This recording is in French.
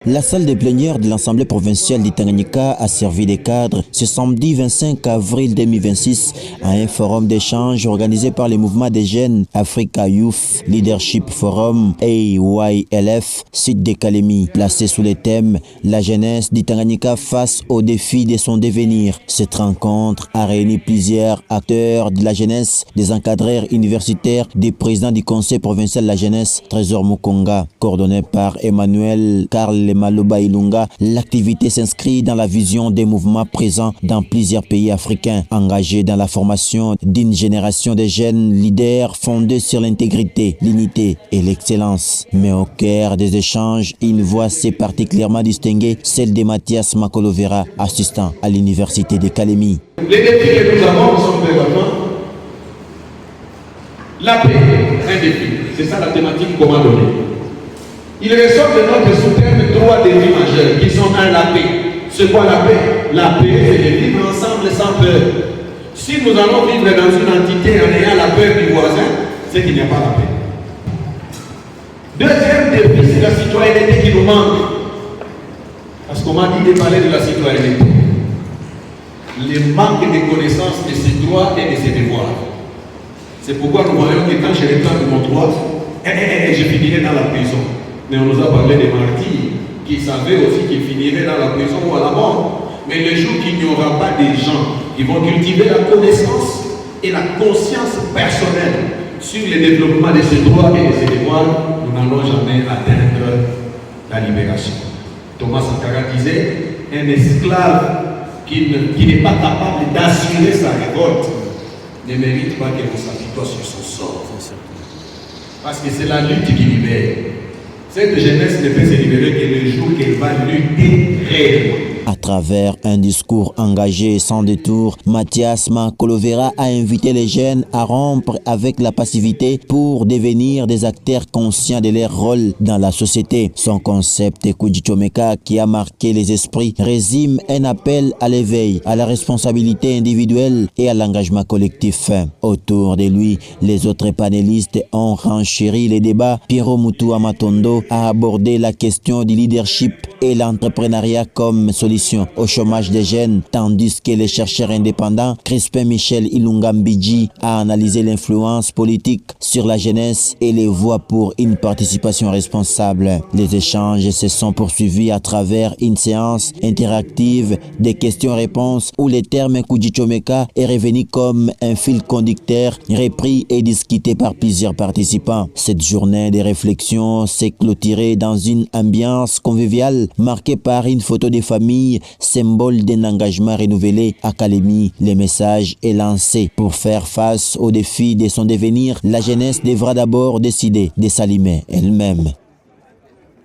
La salle de plénière de l'Assemblée provinciale d'Itanganyika a servi de cadre ce samedi 25 avril 2026 à un forum d'échange organisé par le mouvement des jeunes Africa Youth Leadership Forum AYLF, site de Kalemi, placé sous le thème « La jeunesse d'Itanganyika face aux défis de son devenir ». Cette rencontre a réuni plusieurs acteurs de la jeunesse, des encadreurs universitaires, des présidents du conseil provincial de la jeunesse, Trésor Mukonga, coordonné par Emmanuel Karl Maloba Ilunga. L'activité s'inscrit dans la vision des mouvements présents dans plusieurs pays africains, engagés dans la formation d'une génération de jeunes leaders fondés sur l'intégrité, l'unité et l'excellence. Mais au cœur des échanges, une voix s'est particulièrement distinguée, celle de Mathias Makolovera, assistant à l'université de Kalemi. Les défis que nous avons sont vraiment la paix, un défi. C'est ça la thématique qu'on m'a donnée. Il ressort de notre sous-thème trois défis majeurs qui sont la paix. C'est quoi la paix? La paix, c'est de vivre ensemble sans peur. Si nous allons vivre dans une entité en ayant la peur du voisin, c'est qu'il n'y a pas la paix. Deuxième défi, c'est la citoyenneté qui nous manque. Parce qu'on m'a dit de parler de la citoyenneté. Le manque de connaissances de ses droits et de ses devoirs. C'est pourquoi nous voyons que quand je réclame mon droit, je finirai dans la prison. Mais on nous a parlé des martyrs qui savaient aussi qu'ils finiraient dans la prison ou à la mort. Mais le jour qu'il n'y aura pas des gens qui vont cultiver la connaissance et la conscience personnelle sur le développement de ses droits et de ses devoirs, nous n'allons jamais atteindre la libération. Thomas Sankara disait, un esclave qui n'est pas capable d'assurer sa révolte ne mérite pas que l'on s'apitoie sur son sort. Parce que c'est la lutte qui libère. Cette jeunesse ne peut se libérer que le jour qu'elle va lutter réellement. À travers un discours engagé et sans détour, Mathias Makolovera a invité les jeunes à rompre avec la passivité pour devenir des acteurs conscients de leur rôle dans la société. Son concept Kujichomeka, qui a marqué les esprits, résume un appel à l'éveil, à la responsabilité individuelle et à l'engagement collectif. Autour de lui, les autres panélistes ont renchéri les débats. Piero Mutua Matondo a abordé la question du leadership et l'entrepreneuriat comme solution au chômage des jeunes, tandis que le chercheur indépendant Crispin Michel Ilungambiji a analysé l'influence politique sur la jeunesse et les voies pour une participation responsable. Les échanges se sont poursuivis à travers une séance interactive des questions-réponses où le terme Kujichomeka est revenu comme un fil conducteur repris et discuté par plusieurs participants. Cette journée de réflexion s'est clôturée dans une ambiance conviviale marquée par une photo de famille, symbole d'un engagement renouvelé à Kalemi. Le message est lancé. Pour faire face aux défis de son devenir, la jeunesse devra d'abord décider de s'allumer elle-même.